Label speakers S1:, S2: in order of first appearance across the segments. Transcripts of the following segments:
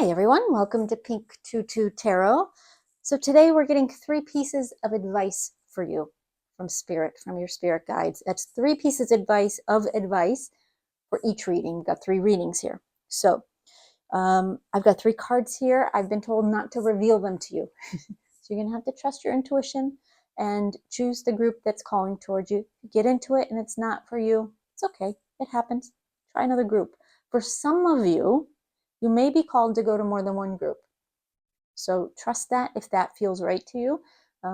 S1: Hi everyone, welcome to Pink Tutu Tarot. So today we're getting 3 pieces of advice for you from Spirit, from your spirit guides. That's 3 pieces of advice for each reading. We've got 3 readings here. So I've got 3 cards here. I've been told not to reveal them to you. So you're gonna have to trust your intuition and choose the group that's calling towards you. Get into it and it's not for you. It's okay, it happens. Try another group. For some of you, you may be called to go to more than one group. So trust that if that feels right to you,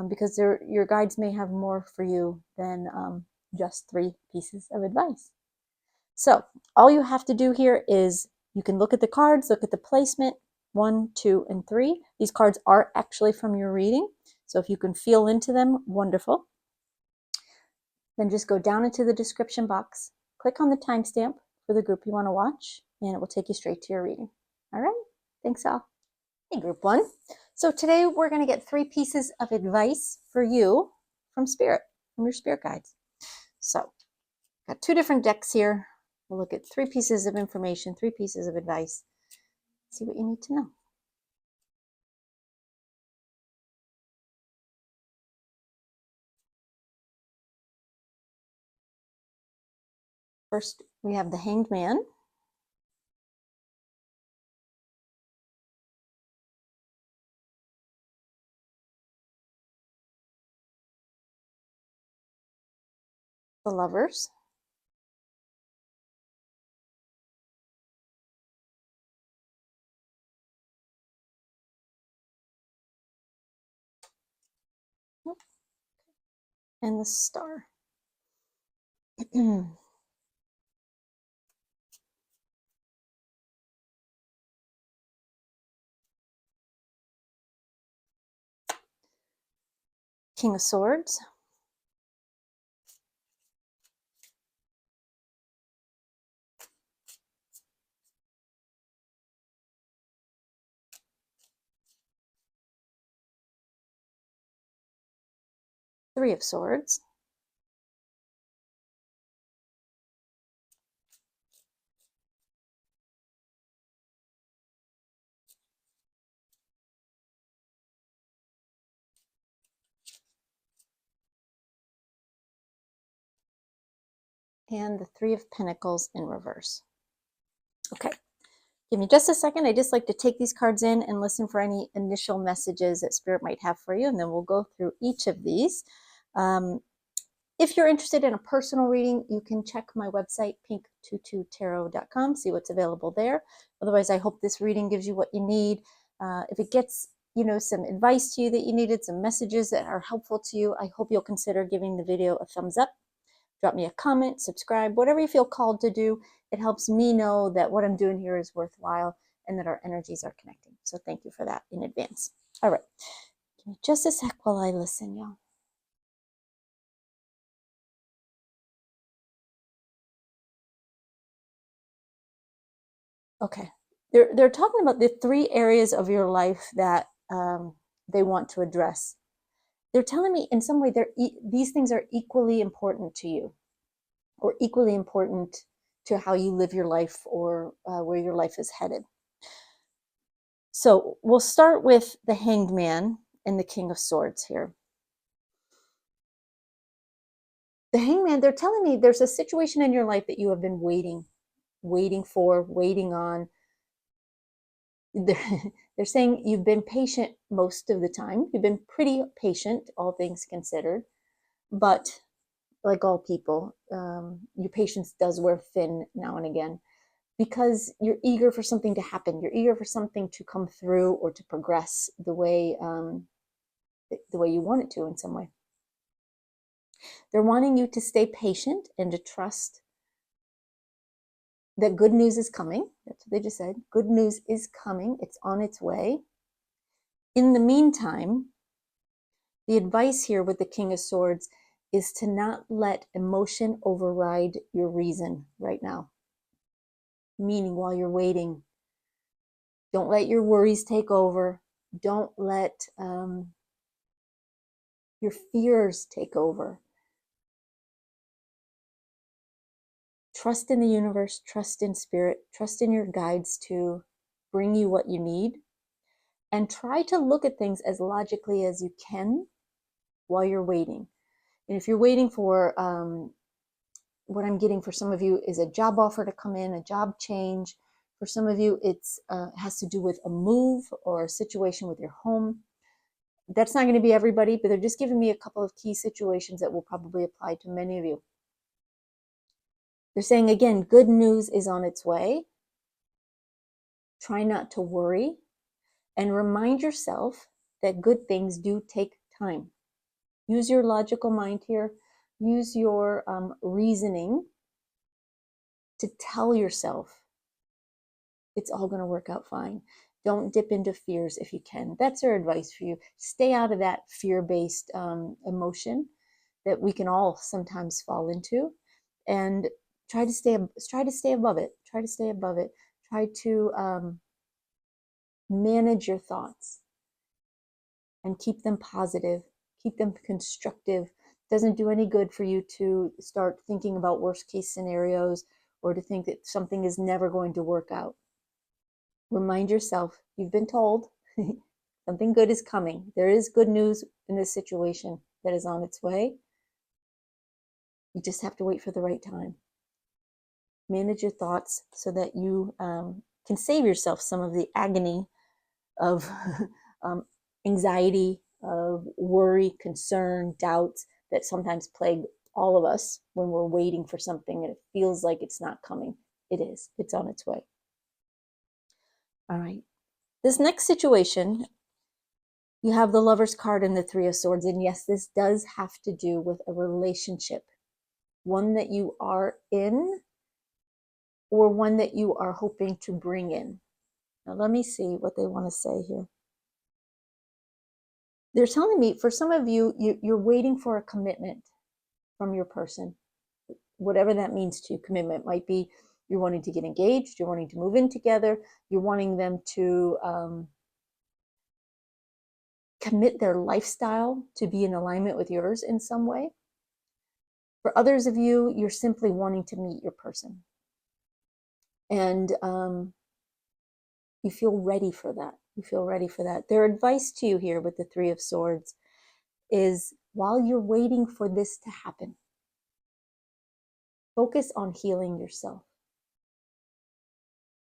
S1: because your guides may have more for you than just 3 pieces of advice. So all you have to do here is you can look at the cards, look at the placement, 1, 2, and 3. These cards are actually from your reading. So if you can feel into them, wonderful. Then just go down into the description box, click on the timestamp for the group you want to watch, and it will take you straight to your reading. All right, thanks all. Hey, group 1. So today we're going to get 3 pieces of advice for you from Spirit, from your spirit guides. So got 2 different decks here. We'll look at 3 pieces of information, 3 pieces of advice. See what you need to know. First, we have the Hanged Man. The Lovers. And the Star. King of Swords. Three of Swords. And the Three of Pentacles in reverse. Okay, give me just a second. I just like to take these cards in and listen for any initial messages that Spirit might have for you, and then we'll go through each of these. If you're interested in a personal reading, you can check my website, pinktututarot.com, see what's available there. Otherwise, I hope this reading gives you what you need. If it gets some advice to you that you needed, some messages that are helpful to you, I hope you'll consider giving the video a thumbs up. Drop me a comment, subscribe, whatever you feel called to do. It helps me know that what I'm doing here is worthwhile and that our energies are connecting. So thank you for that in advance. All right, give me just a sec while I listen, y'all. Okay, they're talking about the 3 areas of your life that they want to address. They're telling me in some way these things are equally important to you, or equally important to how you live your life, or where your life is headed. So we'll start with the Hanged Man and the King of Swords here. The Hanged Man, they're telling me there's a situation in your life that you have been waiting on. They're saying you've been patient most of the time. You've been pretty patient, all things considered. But like all people, your patience does wear thin now and again, because you're eager for something to happen. You're eager for something to come through or to progress the way you want it to in some way. They're wanting you to stay patient and to trust that good news is coming. That's what they just said. Good news is coming. It's on its way. In the meantime, the advice here with the King of Swords is to not let emotion override your reason right now. Meaning, while you're waiting, don't let your worries take over. Don't let your fears take over. Trust in the universe, trust in Spirit, trust in your guides to bring you what you need. And try to look at things as logically as you can while you're waiting. And if you're waiting for, what I'm getting for some of you is a job offer to come in, a job change. For some of you, it's has to do with a move or a situation with your home. That's not going to be everybody, but they're just giving me a couple of key situations that will probably apply to many of you. They're saying, again, good news is on its way. Try not to worry and remind yourself that good things do take time. Use your logical mind here. Use your reasoning to tell yourself it's all going to work out fine. Don't dip into fears if you can. That's our advice for you. Stay out of that fear-based emotion that we can all sometimes fall into, and try to stay above it. Try to stay above it. Try to manage your thoughts and keep them positive, keep them constructive. It doesn't do any good for you to start thinking about worst case scenarios or to think that something is never going to work out. Remind yourself, you've been told something good is coming. There is good news in this situation that is on its way. You just have to wait for the right time. Manage your thoughts so that you can save yourself some of the agony of anxiety, of worry, concern, doubts that sometimes plague all of us when we're waiting for something and it feels like it's not coming. It is. It's on its way. All right. This next situation, you have the Lover's card and the Three of Swords. And yes, this does have to do with a relationship, one that you are in or one that you are hoping to bring in. Now, let me see what they want to say here. They're telling me, for some of you, you're waiting for a commitment from your person, whatever that means to you. Commitment might be you're wanting to get engaged, you're wanting to move in together, you're wanting them to commit their lifestyle to be in alignment with yours in some way. For others of you, you're simply wanting to meet your person. And you feel ready for that. You feel ready for that. Their advice to you here with the Three of Swords is, while you're waiting for this to happen, focus on healing yourself.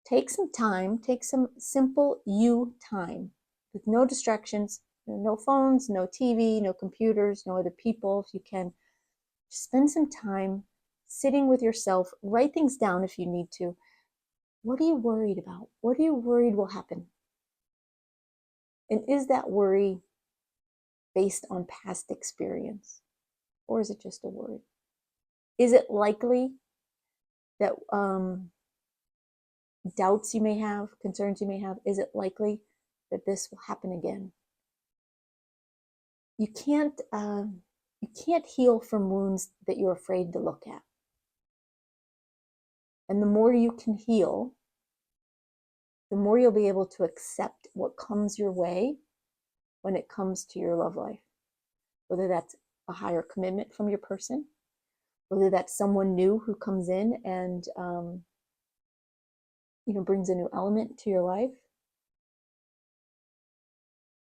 S1: Take some time, take some simple you time with no distractions, no phones, no TV, no computers, no other people. If you can, spend some time sitting with yourself. Write things down if you need to. What are you worried about? What are you worried will happen? And is that worry based on past experience? Or is it just a worry? Is it likely that doubts you may have, concerns you may have, is it likely that this will happen again? You can't heal from wounds that you're afraid to look at. And the more you can heal, the more you'll be able to accept what comes your way when it comes to your love life. Whether that's a higher commitment from your person, whether that's someone new who comes in and brings a new element to your life.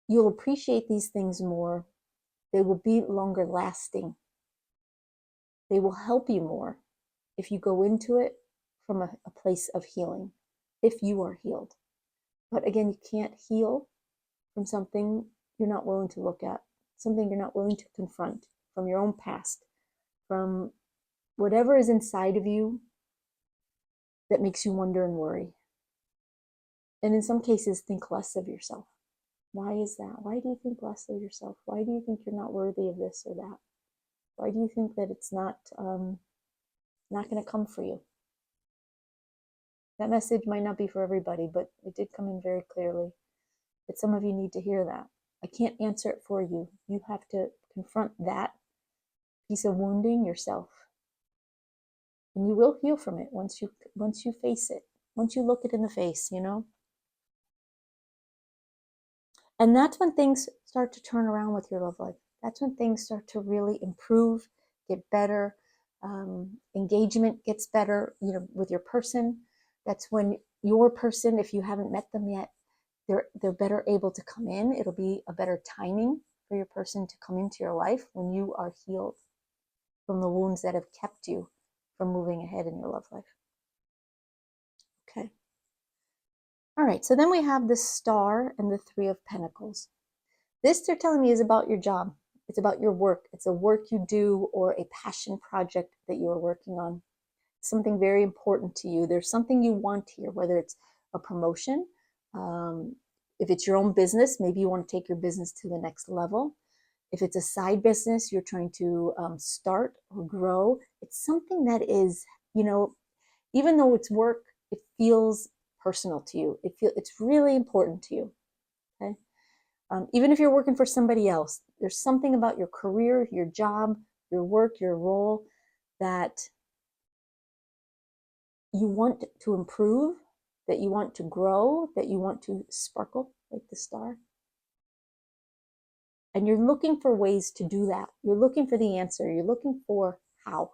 S1: You'll appreciate these things more. They will be longer lasting. They will help you more if you go into it from a place of healing, if you are healed. But again, you can't heal from something you're not willing to look at, something you're not willing to confront, from your own past, from whatever is inside of you that makes you wonder and worry. And in some cases, think less of yourself. Why is that? Why do you think less of yourself? Why do you think you're not worthy of this or that? Why do you think that it's not going to come for you? That message might not be for everybody, but it did come in very clearly that some of you need to hear that. I can't answer it for you. You have to confront that piece of wounding yourself. And you will heal from it once you face it, once you look it in the face, And that's when things start to turn around with your love life. That's when things start to really improve, get better. Engagement gets better, with your person. That's when your person, if you haven't met them yet, they're better able to come in. It'll be a better timing for your person to come into your life when you are healed from the wounds that have kept you from moving ahead in your love life. Okay. All right, so then we have the Star and the Three of Pentacles. This, they're telling me, is about your job. It's about your work. It's a work you do or a passion project that you are working on. It's something very important to you. There's something you want here, whether it's a promotion. If it's your own business, maybe you want to take your business to the next level. If it's a side business you're trying to start or grow, it's something that is, even though it's work, it feels personal to you. It's really important to you. Okay. Even if you're working for somebody else, there's something about your career, your job, your work, your role that you want to improve, that you want to grow, that you want to sparkle like the star. And you're looking for ways to do that. You're looking for the answer. You're looking for how.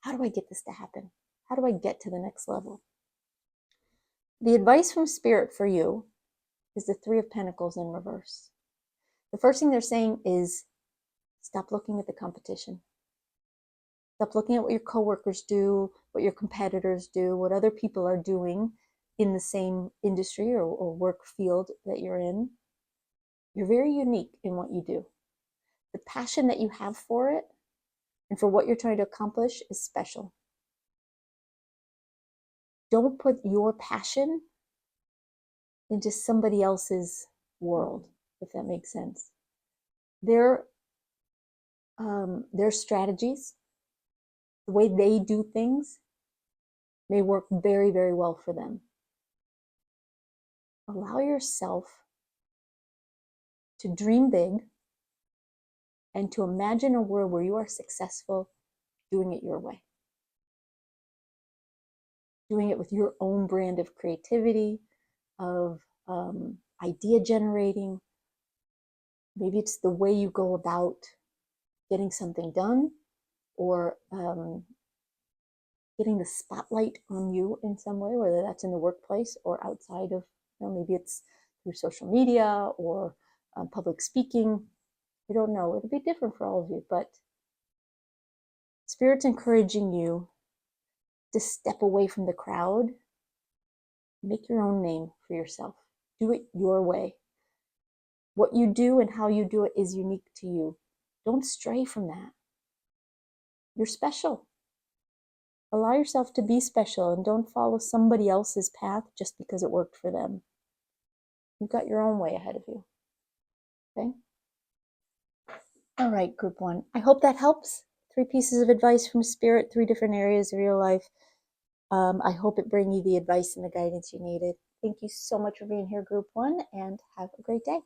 S1: How do I get this to happen? How do I get to the next level? The advice from Spirit for you is the Three of Pentacles in reverse. The first thing they're saying is stop looking at the competition. Stop looking at what your coworkers do, what your competitors do, what other people are doing in the same industry or work field that you're in. You're very unique in what you do. The passion that you have for it and for what you're trying to accomplish is special. Don't put your passion into somebody else's world, if that makes sense. Their strategies, the way they do things, may work very, very well for them. Allow yourself to dream big and to imagine a world where you are successful doing it your way. Doing it with your own brand of creativity, of idea generating. Maybe it's the way you go about getting something done, or getting the spotlight on you in some way, whether that's in the workplace or outside of, maybe it's through social media or public speaking. I don't know. It'll be different for all of you, but Spirit's encouraging you to step away from the crowd, make your own name for yourself. Do it your way. What you do and how you do it is unique to you. Don't stray from that. You're special. Allow yourself to be special and don't follow somebody else's path just because it worked for them. You've got your own way ahead of you. Okay? All right, group one. I hope that helps. 3 pieces of advice from Spirit, 3 different areas of your life. I hope it bring you the advice and the guidance you needed. Thank you so much for being here, group one, and have a great day.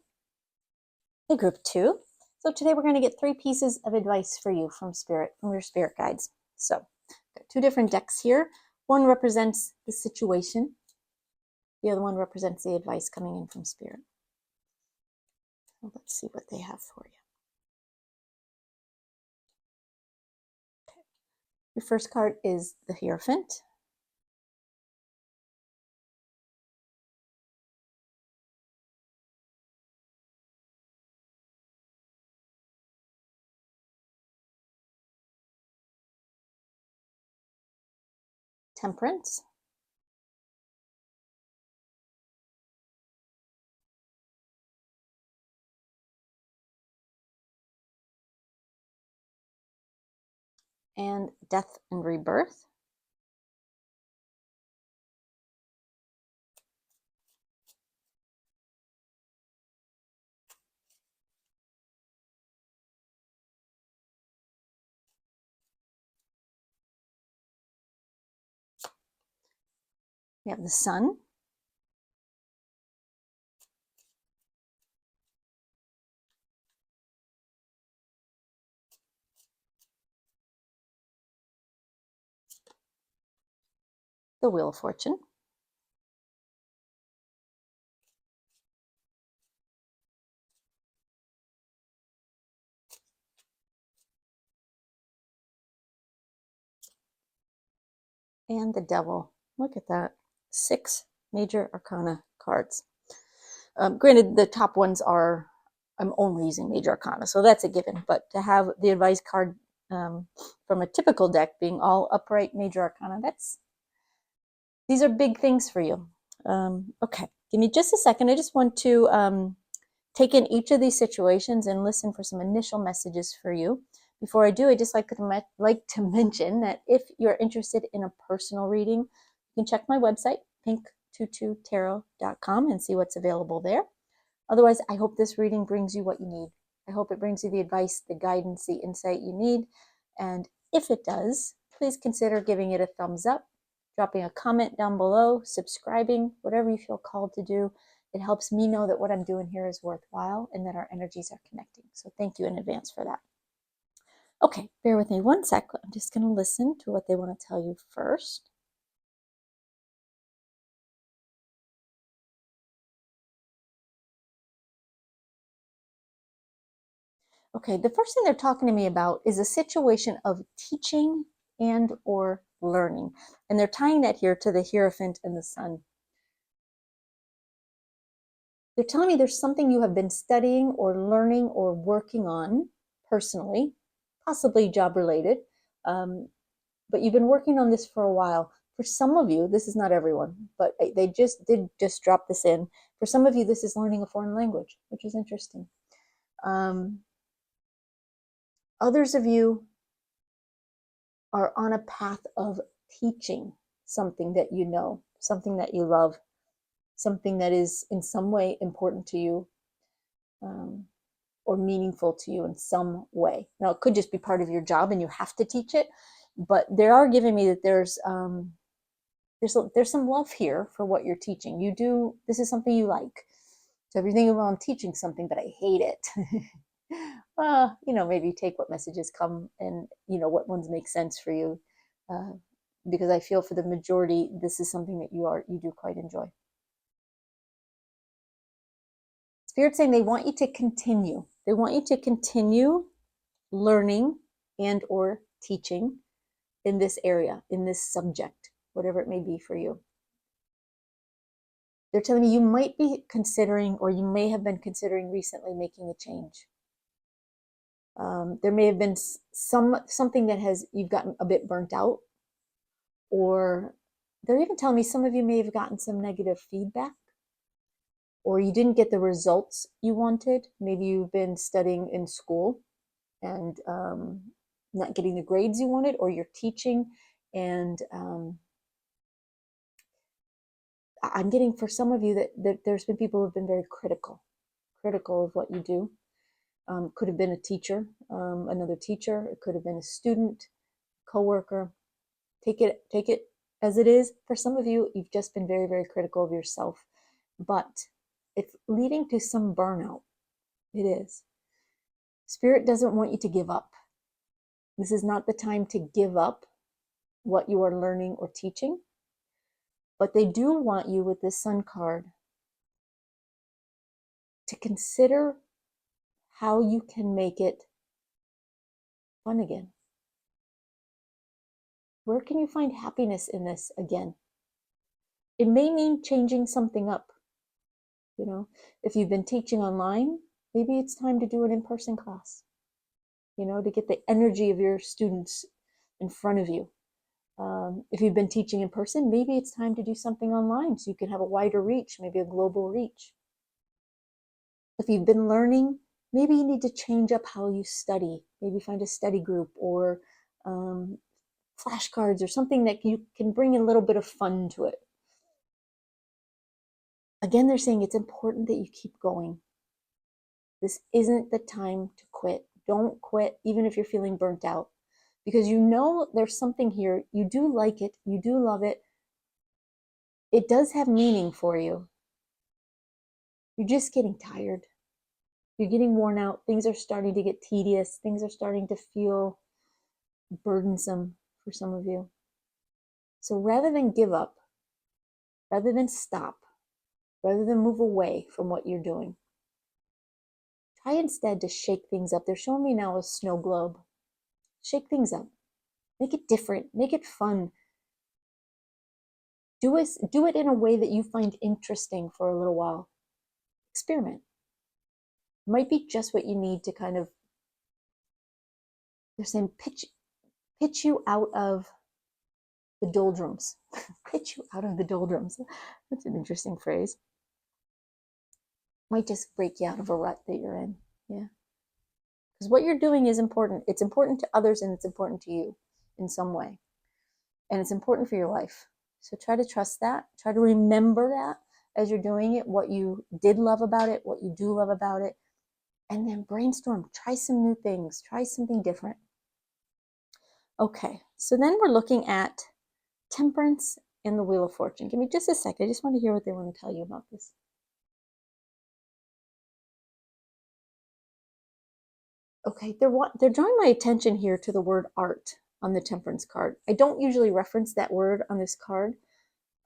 S1: Hey, group two. So today we're going to get 3 pieces of advice for you from Spirit, from your spirit guides. So, got 2 different decks here. One represents the situation. The other one represents the advice coming in from Spirit. So let's see what they have for you. Okay. Your first card is the Hierophant. Temperance. And Death and Rebirth. We have the Sun. The Wheel of Fortune. And the Devil. Look at that. 6 major arcana cards. Granted, the top ones are, I'm only using major arcana, so that's a given. But to have the advice card from a typical deck being all upright major arcana, these are big things for you. Okay, give me just a second. I just want to take in each of these situations and listen for some initial messages for you. Before I do, I just like to mention that if you're interested in a personal reading, you can check my website, pink22tarot.com, and see what's available there. Otherwise, I hope this reading brings you what you need. I hope it brings you the advice, the guidance, the insight you need. And if it does, please consider giving it a thumbs up, dropping a comment down below, subscribing, whatever you feel called to do. It helps me know that what I'm doing here is worthwhile and that our energies are connecting. So thank you in advance for that. Okay, bear with me one sec. I'm just going to listen to what they want to tell you first. Okay, the first thing they're talking to me about is a situation of teaching and or learning. And they're tying that here to the Hierophant and the Sun. They're telling me there's something you have been studying or learning or working on personally, possibly job related, but you've been working on this for a while. For some of you, this is not everyone, but they did drop this in. For some of you, this is learning a foreign language, which is interesting. Others of you are on a path of teaching something that you know, something that you love, something that is in some way important to you, or meaningful to you in some way. Now, it could just be part of your job and you have to teach it, but they are giving me that there's some love here for what you're teaching. This is something you like. So if you're thinking, well, I'm teaching something, but I hate it. Well, maybe take what messages come and, what ones make sense for you. Because I feel for the majority, this is something that you do quite enjoy. Spirit's saying they want you to continue. They want you to continue learning and or teaching in this area, in this subject, whatever it may be for you. They're telling me you might be considering, or you may have been considering recently making a change. There may have been something that you've gotten a bit burnt out, or they're even telling me some of you may have gotten some negative feedback, or you didn't get the results you wanted. Maybe you've been studying in school and not getting the grades you wanted, or you're teaching and I'm getting for some of you that there's been people who have been very critical of what you do. Could have been a teacher, another teacher. It could have been a student, coworker. Take it as it is. For some of you, you've just been very, very critical of yourself, but it's leading to some burnout. It is. Spirit doesn't want you to give up. This is not the time to give up what you are learning or teaching, but they do want you with this Sun card to consider how you can make it fun again. Where can you find happiness in this again? It may mean changing something up. If you've been teaching online, maybe it's time to do an in-person class, to get the energy of your students in front of you. If you've been teaching in person, maybe it's time to do something online so you can have a wider reach, maybe a global reach. If you've been learning, maybe you need to change up how you study. Maybe find a study group or flashcards or something that you can bring a little bit of fun to it. Again, they're saying it's important that you keep going. This isn't the time to quit. Don't quit, even if you're feeling burnt out, because there's something here. You do like it. You do love it. It does have meaning for you. You're just getting tired. You're getting worn out. Things are starting to get tedious. Things are starting to feel burdensome for some of you. So rather than give up, rather than stop, rather than move away from what you're doing, try instead to shake things up. They're showing me now a snow globe. Shake things up. Make it different. Make it fun. Do it in a way that you find interesting for a little while. Experiment. It might be just what you need to kind of, they're saying, pitch you out of the doldrums. Pitch you out of the doldrums. That's an interesting phrase. Might just break you out of a rut that you're in. Yeah. Because what you're doing is important. It's important to others and it's important to you in some way. And it's important for your life. So try to trust that. Try to remember that as you're doing it, what you did love about it, what you do love about it. And then brainstorm. Try some new things. Try something different. Okay, so then we're looking at Temperance and the Wheel of Fortune. Give me just a sec. I just want to hear what they want to tell you about this. Okay, they're drawing my attention here to the word art on the Temperance card. I don't usually reference that word on this card,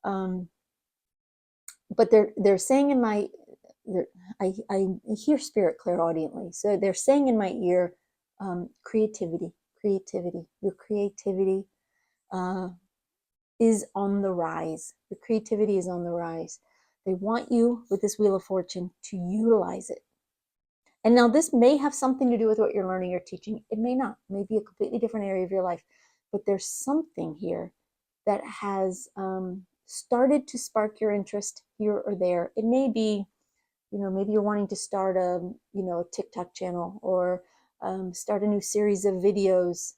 S1: but they're saying in my, I hear spirit clairaudiently, so they're saying in my ear, creativity. Your creativity is on the rise. Your creativity is on the rise. They want you with this Wheel of Fortune to utilize it. And now this may have something to do with what you're learning or teaching. It may not. It may be a completely different area of your life. But there's something here that has started to spark your interest here or there. It may be, maybe you're wanting to start a TikTok channel, or start a new series of videos,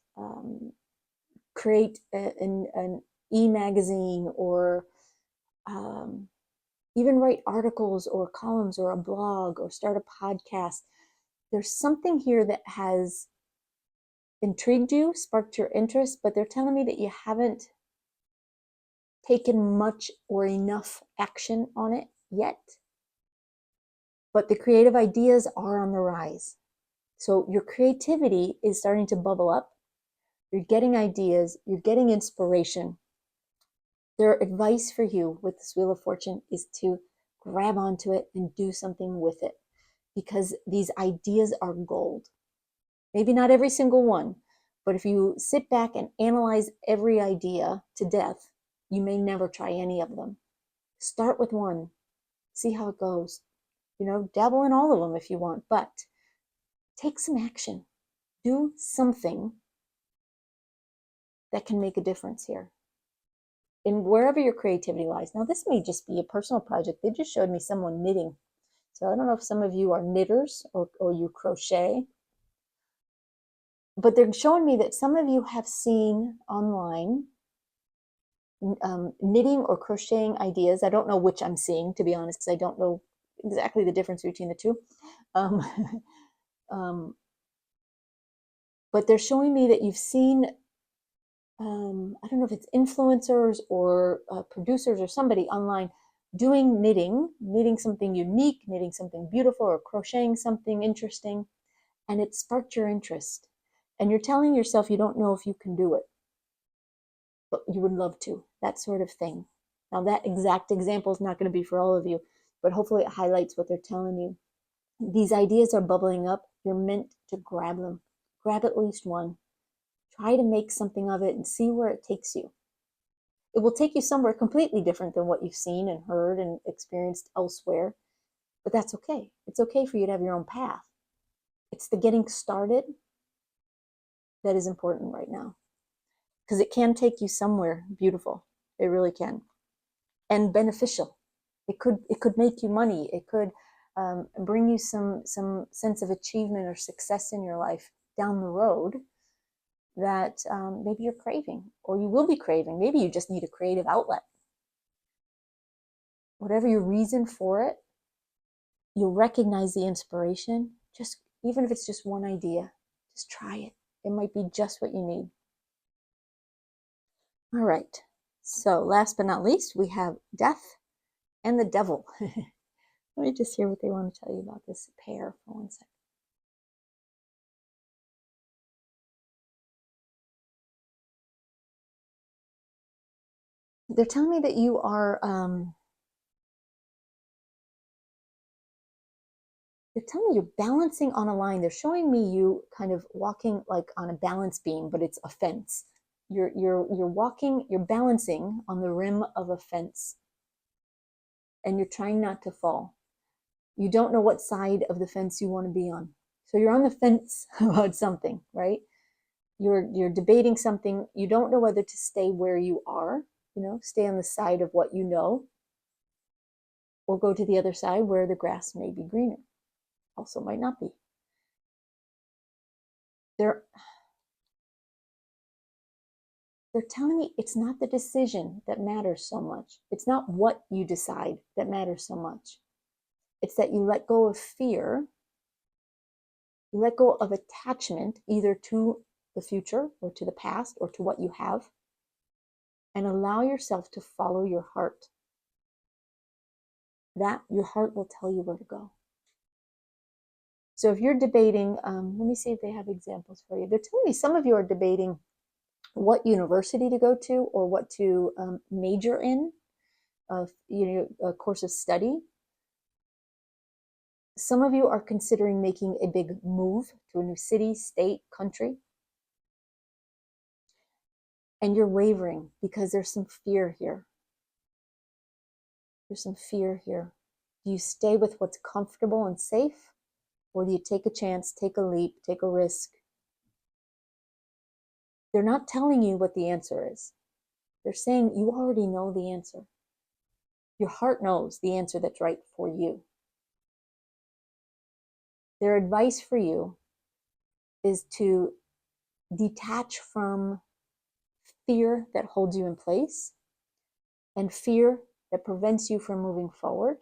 S1: create an e-magazine, or even write articles or columns or a blog or start a podcast. There's something here that has intrigued you, sparked your interest, but they're telling me that you haven't taken much or enough action on it yet. But the creative ideas are on the rise. So your creativity is starting to bubble up. You're getting ideas, you're getting inspiration. Their advice for you with this Wheel of Fortune is to grab onto it and do something with it, because these ideas are gold. Maybe not every single one, but if you sit back and analyze every idea to death, you may never try any of them. Start with one, see how it goes. Dabble in all of them if you want, but take some action. Do something that can make a difference here. In wherever your creativity lies. Now, this may just be a personal project. They just showed me someone knitting. So I don't know if some of you are knitters or you crochet. But they're showing me that some of you have seen online knitting or crocheting ideas. I don't know which I'm seeing, to be honest, because I don't know exactly the difference between the two. But they're showing me that you've seen, I don't know if it's influencers or producers or somebody online doing knitting something unique, knitting something beautiful, or crocheting something interesting, and it sparked your interest. And you're telling yourself you don't know if you can do it, but you would love to, that sort of thing. Now, that exact example is not going to be for all of you, but hopefully it highlights what they're telling you. These ideas are bubbling up. You're meant to grab them. Grab at least one. Try to make something of it and see where it takes you. It will take you somewhere completely different than what you've seen and heard and experienced elsewhere, but that's okay. It's okay for you to have your own path. It's the getting started that is important right now, because it can take you somewhere beautiful. It really can, and beneficial. It could make you money. It could bring you some sense of achievement or success in your life down the road that maybe you're craving, or you will be craving. Maybe you just need a creative outlet. Whatever your reason for it, you'll recognize the inspiration. Just even if it's just one idea, just try it. It might be just what you need. All right. So last but not least, we have Death and the Devil. Let me just hear what they want to tell you about this pair for 1 second. They're telling me that you are, they're telling me you're balancing on a line. They're showing me you kind of walking like on a balance beam, but it's a fence. You're walking, you're balancing on the rim of a fence, and you're trying not to fall. You don't know what side of the fence you want to be on. So you're on the fence about something, right? You're debating something. You don't know whether to stay where you are, stay on the side of what you know, or go to the other side where the grass may be greener. Also might not be. They're telling me it's not the decision that matters so much. It's not what you decide that matters so much. It's that you let go of fear. You let go of attachment either to the future or to the past or to what you have, and allow yourself to follow your heart. That your heart will tell you where to go. So if you're debating, let me see if they have examples for you. They're telling me some of you are debating what university to go to or what to major in, a course of study. Some of you are considering making a big move to a new city, state, country. And you're wavering because there's some fear here. There's some fear here. Do you stay with what's comfortable and safe? Or do you take a chance, take a leap, take a risk? They're not telling you what the answer is. They're saying you already know the answer. Your heart knows the answer that's right for you. Their advice for you is to detach from fear that holds you in place and fear that prevents you from moving forward,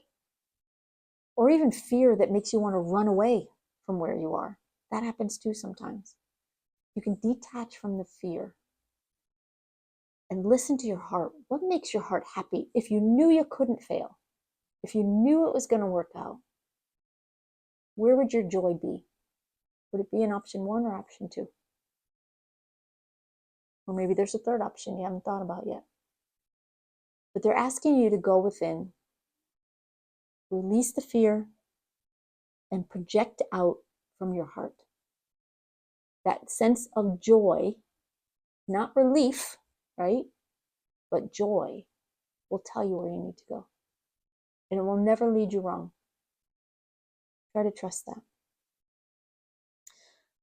S1: or even fear that makes you want to run away from where you are. That happens too sometimes. You can detach from the fear and listen to your heart. What makes your heart happy? If you knew you couldn't fail, if you knew it was going to work out, where would your joy be? Would it be in option 1 or option 2? Or maybe there's a third option you haven't thought about yet. But they're asking you to go within, release the fear, and project out from your heart. That sense of joy, not relief, right? But joy will tell you where you need to go. And it will never lead you wrong. Try to trust that.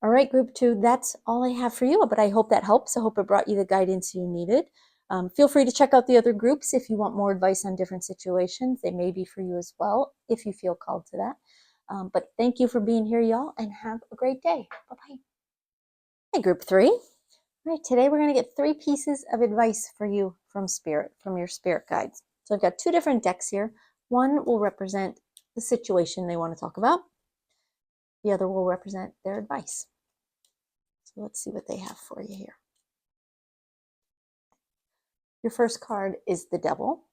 S1: All right, group 2, that's all I have for you, but I hope that helps. I hope it brought you the guidance you needed. Feel free to check out the other groups if you want more advice on different situations. They may be for you as well, if you feel called to that. But thank you for being here, y'all, and have a great day. Bye-bye. Hey, group 3. All right, today we're going to get 3 pieces of advice for you from Spirit, from your Spirit guides. So I've got 2 different decks here. One will represent the situation they want to talk about. The other will represent their advice. So let's see what they have for you here. Your first card is the Devil.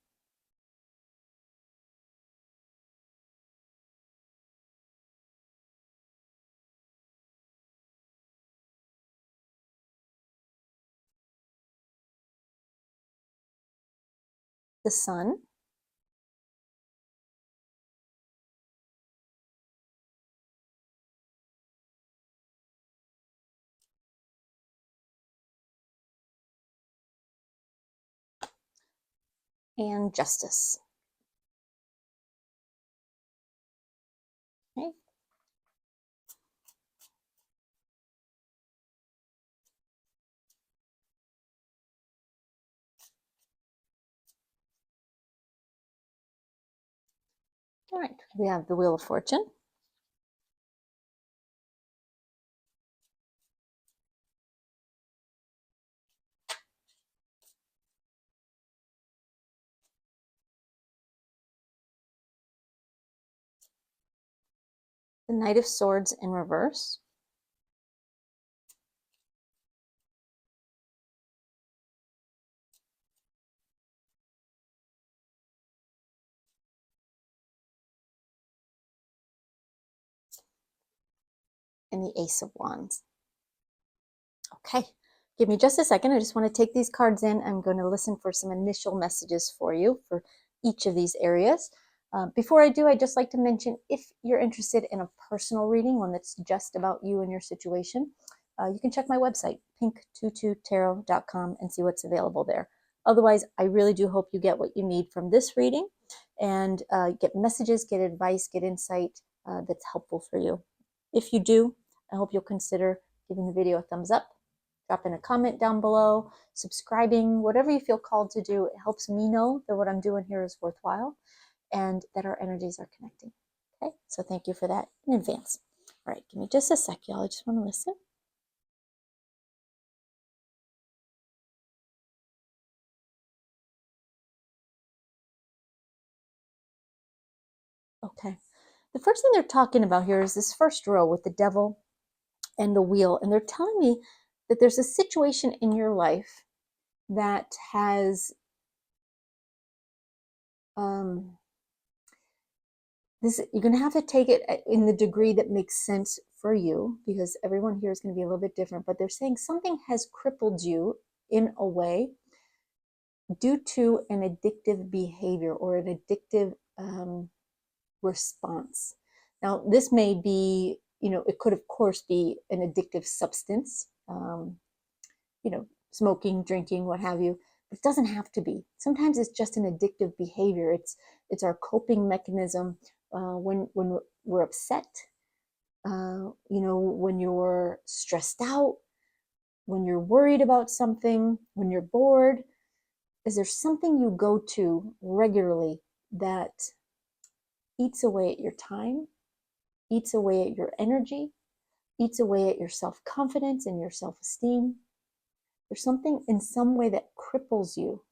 S1: The Sun. And Justice. Okay. All right, we have the Wheel of Fortune. The Knight of Swords in reverse. And the Ace of Wands. Okay, give me just a second. I just want to take these cards in. I'm going to listen for some initial messages for you for each of these areas. Before I do, I'd just like to mention, if you're interested in a personal reading, one that's just about you and your situation, you can check my website, pink22tarot.com, and see what's available there. Otherwise, I really do hope you get what you need from this reading and get messages, get advice, get insight that's helpful for you. If you do, I hope you'll consider giving the video a thumbs up, dropping a comment down below, subscribing, whatever you feel called to do. It helps me know that what I'm doing here is worthwhile and that our energies are connecting. Okay, so thank you for that in advance. All right, give me just a sec, y'all. I just want to listen. Okay, the first thing they're talking about here is this first row with the devil and the wheel. And they're telling me that there's a situation in your life that has this, you're going to have to take it in the degree that makes sense for you, because everyone here is going to be a little bit different. But they're saying something has crippled you in a way due to an addictive behavior or an addictive response. Now, this may be, it could, of course, be an addictive substance, smoking, drinking, what have you. But it doesn't have to be. Sometimes it's just an addictive behavior. It's our coping mechanism when we're upset, when you're stressed out, when you're worried about something, when you're bored. Is there something you go to regularly that eats away at your time, eats away at your energy, eats away at your self-confidence and your self-esteem? There's something in some way that cripples you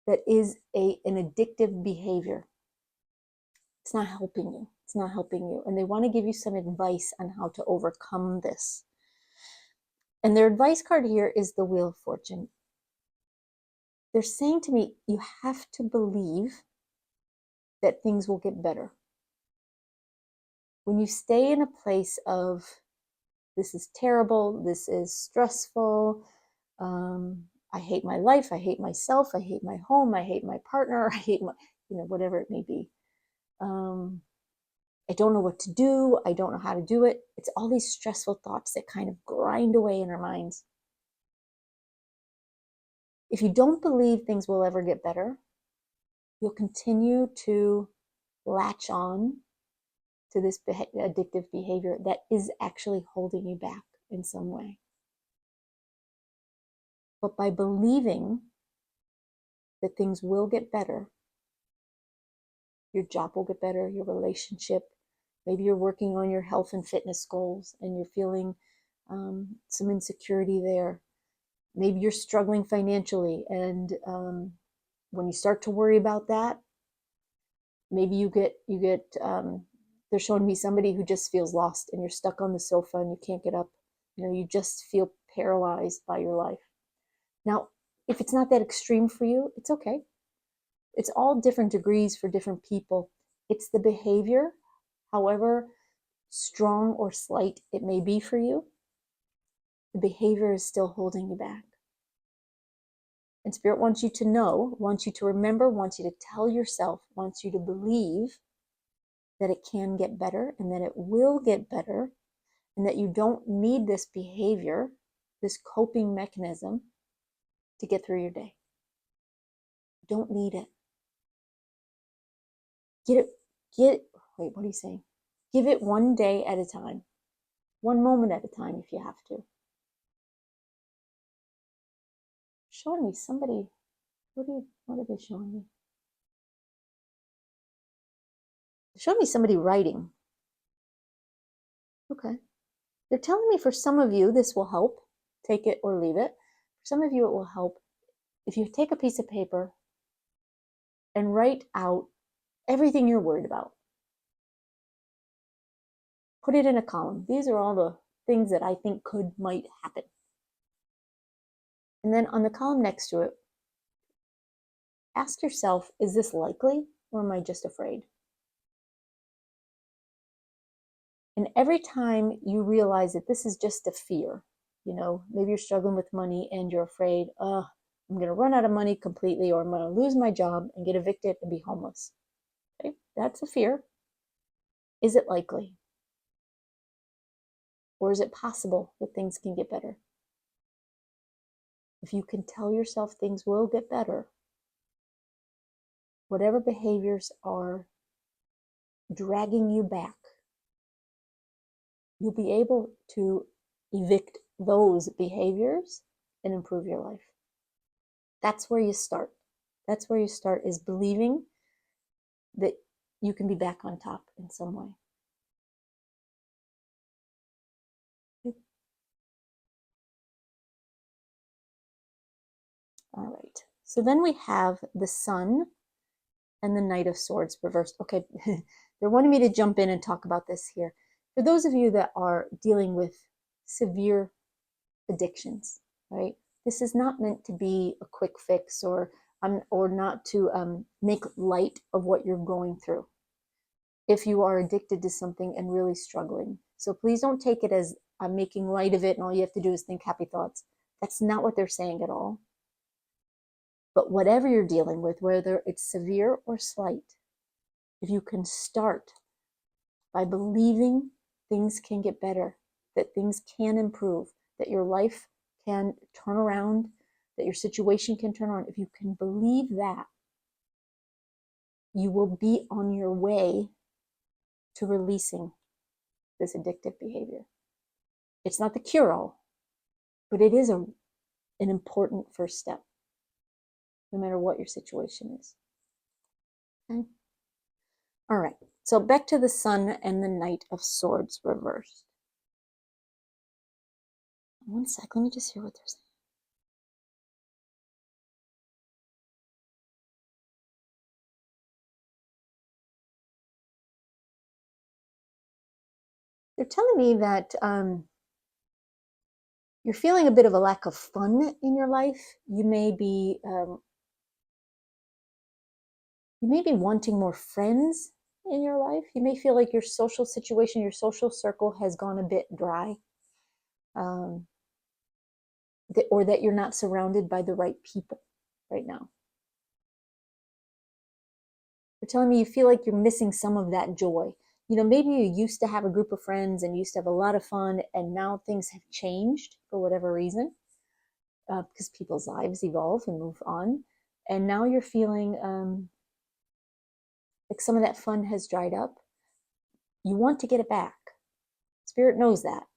S1: that is an addictive behavior. It's not helping you. It's not helping you. And they want to give you some advice on how to overcome this. And their advice card here is the Wheel of Fortune. They're saying to me, you have to believe that things will get better. When you stay in a place of, this is terrible, this is stressful, I hate my life, I hate myself, I hate my home, I hate my partner, I hate my, whatever it may be. I don't know what to do, I don't know how to do it. It's all these stressful thoughts that kind of grind away in our minds. If you don't believe things will ever get better, you'll continue to latch on to this addictive behavior that is actually holding you back in some way. But by believing that things will get better, your job will get better, your relationship, maybe you're working on your health and fitness goals and you're feeling some insecurity there. Maybe you're struggling financially, and when you start to worry about that, maybe you get they're showing me somebody who just feels lost and you're stuck on the sofa and you can't get up. You just feel paralyzed by your life. Now, if it's not that extreme for you, it's okay. It's all different degrees for different people. It's the behavior, however strong or slight it may be for you, the behavior is still holding you back. And Spirit wants you to know, wants you to remember, wants you to tell yourself, wants you to believe that it can get better and that it will get better, and that you don't need this behavior, this coping mechanism to get through your day. You don't need it. Wait, what are you saying? Give it one day at a time, one moment at a time if you have to. Showing me somebody, what are they showing me? They're showing me somebody writing. Okay. They're telling me for some of you, this will help. Take it or leave it. For some of you, it will help if you take a piece of paper and write out everything you're worried about. Put it in a column. These are all the things that I think might happen. And then on the column next to it, ask yourself, is this likely or am I just afraid? And every time you realize that this is just a fear, maybe you're struggling with money and you're afraid, I'm going to run out of money completely, or I'm going to lose my job and get evicted and be homeless. Okay, that's a fear. Is it likely? Or is it possible that things can get better? If you can tell yourself things will get better, whatever behaviors are dragging you back, you'll be able to evict those behaviors and improve your life. That's where you start. That's where you start, is believing that you can be back on top in some way. All right. So then we have the Sun and the Knight of Swords reversed. Okay, they're wanting me to jump in and talk about this here. For those of you that are dealing with severe addictions, right? This is not meant to be a quick fix or not to make light of what you're going through if you are addicted to something and really struggling. So please don't take it as I'm making light of it and all you have to do is think happy thoughts. That's not what they're saying at all. But whatever you're dealing with, whether it's severe or slight, if you can start by believing things can get better, that things can improve, that your life can turn around, that your situation can turn around, if you can believe that, you will be on your way to releasing this addictive behavior. It's not the cure-all, but it is an important first step, no matter what your situation is. Okay? All right, so back to the Sun and the Knight of Swords reversed. One sec, let me just hear what they're saying. They're telling me that you're feeling a bit of a lack of fun in your life. You may be wanting more friends in your life. You may feel like your social situation, your social circle has gone a bit dry, or that you're not surrounded by the right people right now. They're telling me you feel like you're missing some of that joy. You know, maybe you used to have a group of friends and used to have a lot of fun, and now things have changed for whatever reason, because people's lives evolve and move on. And now you're feeling like some of that fun has dried up. You want to get it back. Spirit knows that.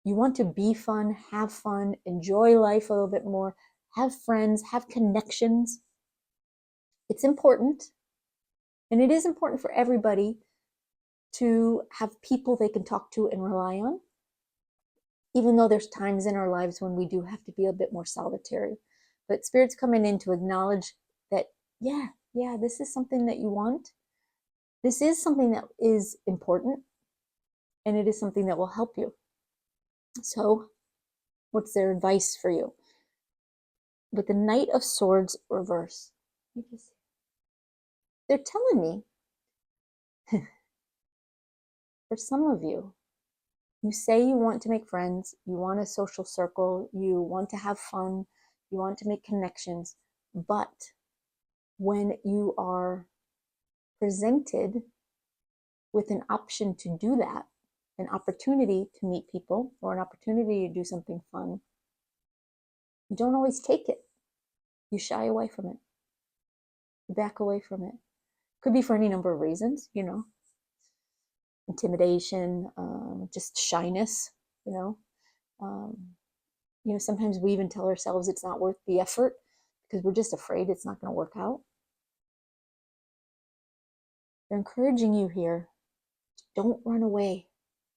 S1: You want to be fun, have fun, enjoy life a little bit more, have friends, have connections. It's important. And it is important for everybody to have people they can talk to and rely on, even though there's times in our lives when we do have to be a bit more solitary. But Spirit's coming in to acknowledge that, yeah, this is something that you want. This is something that is important, and it is something that will help you. So, what's their advice for you? With the Knight of Swords reverse, they're telling me, for some of you, you say you want to make friends, you want a social circle, you want to have fun, you want to make connections, but when you are presented with an option to do that, an opportunity to meet people or an opportunity to do something fun, you don't always take it. You shy away from it. You back away from it. Could be for any number of reasons, you know, intimidation, just shyness, you know. Sometimes we even tell ourselves it's not worth the effort because we're just afraid it's not going to work out. They're encouraging you here. Don't run away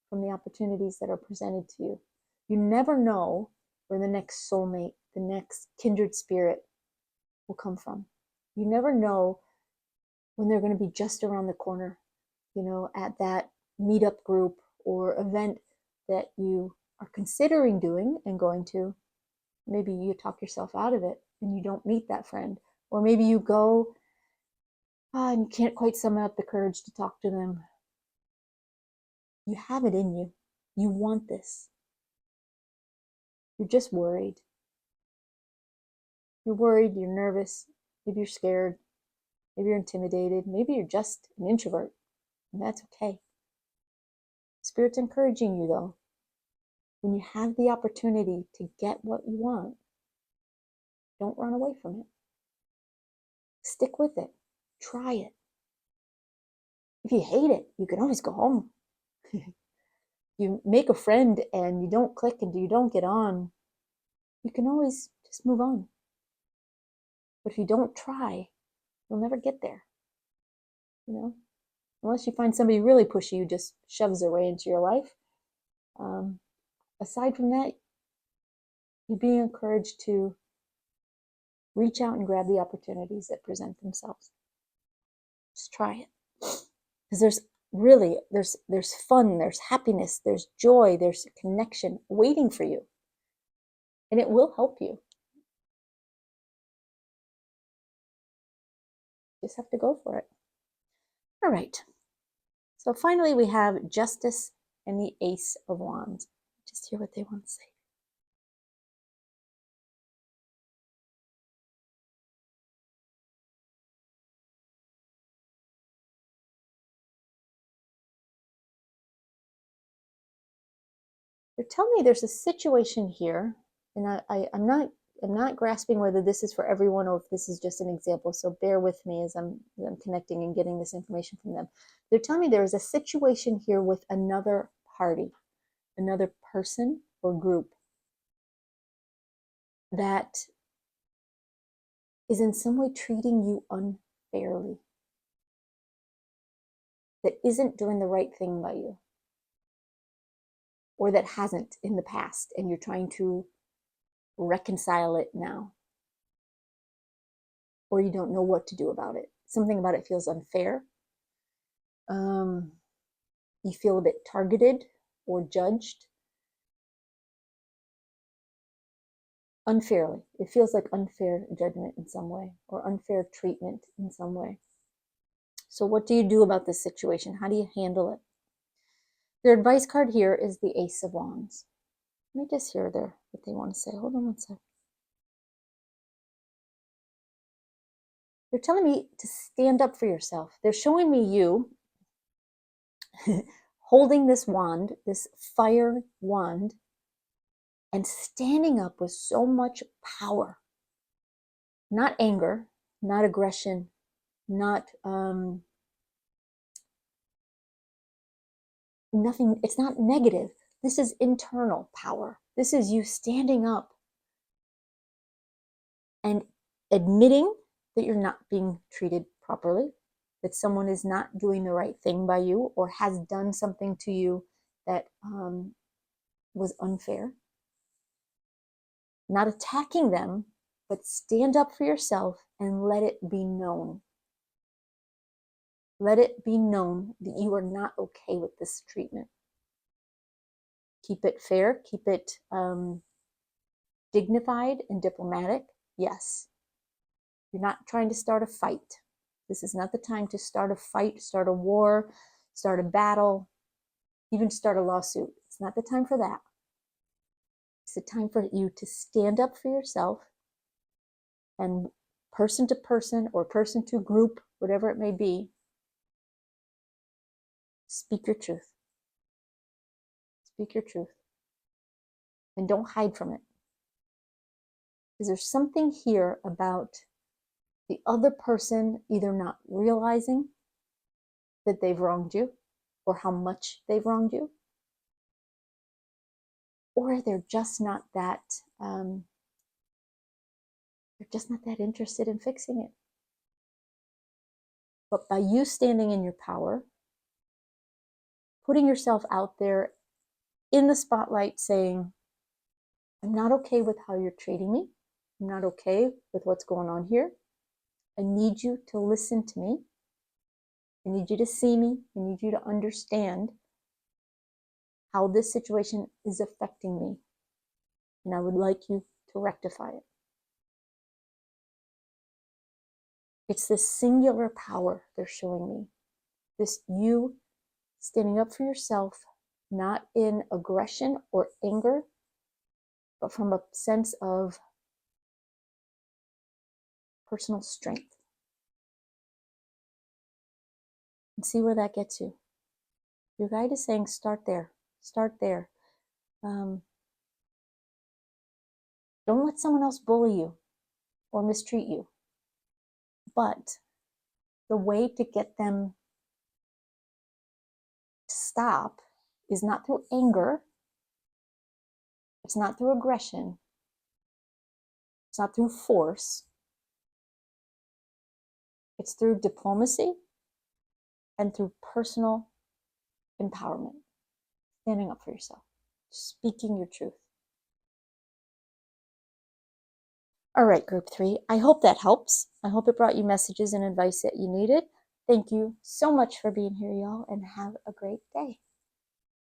S1: from the opportunities that are presented to you. You never know where the next soulmate, the next kindred spirit will come from. You never know when they're going to be just around the corner, at that meetup group or event that you are considering doing and going to. Maybe you talk yourself out of it and you don't meet that friend. Or maybe you go and you can't quite summon up the courage to talk to them. You have it in you. You want this. You're just worried. You're worried, you're nervous, maybe you're scared, maybe you're intimidated, maybe you're just an introvert, and that's okay. Spirit's encouraging you, though. When you have the opportunity to get what you want, don't run away from it. Stick with it. Try it. If you hate it, you can always go home. You make a friend and you don't click and you don't get on, you can always just move on. But if you don't try, you'll never get there. You know, unless you find somebody really pushy who just shoves their way into your life. Aside from that, you're being encouraged to reach out and grab the opportunities that present themselves. Just try it. Because there's fun, there's happiness, there's joy, there's connection waiting for you. And it will help you. Just have to go for it. All right. So finally, we have Justice and the Ace of Wands. Just hear what they want to say. They're telling me there's a situation here, and I'm not grasping whether this is for everyone or if this is just an example. So bear with me as I'm connecting and getting this information from them. They're telling me there is a situation here with another party, another person or group that is in some way treating you unfairly, that isn't doing the right thing by you, or that hasn't in the past, and you're trying to reconcile it now, or you don't know what to do about it. Something about it feels unfair. You feel a bit targeted or judged unfairly. It feels like unfair judgment in some way, or unfair treatment in some way. So what do you do about this situation? How do you handle it? Their advice card here is the Ace of Wands. Let me just hear what they want to say. Hold on one second. They're telling me to stand up for yourself. They're showing me you holding this wand, this fire wand, and standing up with so much power. Not anger, not aggression, not nothing. It's not negative. This is internal power. This is you standing up and admitting that you're not being treated properly, that someone is not doing the right thing by you or has done something to you that was unfair. Not attacking them, but stand up for yourself and let it be known. Let it be known that you are not okay with this treatment. Keep it fair, keep it dignified and diplomatic. Yes. You're not trying to start a fight. This is not the time to start a fight, start a war, start a battle, even start a lawsuit. It's not the time for that. It's the time for you to stand up for yourself, and person to person or person to group, whatever it may be, speak your truth. Speak your truth. And don't hide from it. Because there's something here about the other person either not realizing that they've wronged you or how much they've wronged you, or they're just not that interested in fixing it. But by you standing in your power, putting yourself out there in the spotlight saying, I'm not okay with how you're treating me. I'm not okay with what's going on here. I need you to listen to me. I need you to see me. I need you to understand how this situation is affecting me. And I would like you to rectify it. It's this singular power they're showing me. This you standing up for yourself, not in aggression or anger, but from a sense of personal strength. And see where that gets you. Your guide is saying, start there. Start there. Don't let someone else bully you or mistreat you. But the way to get them to stop is not through anger. It's not through aggression. It's not through force. It's through diplomacy and through personal empowerment. Standing up for yourself. Speaking your truth. All right, group 3. I hope that helps. I hope it brought you messages and advice that you needed. Thank you so much for being here, y'all, and have a great day.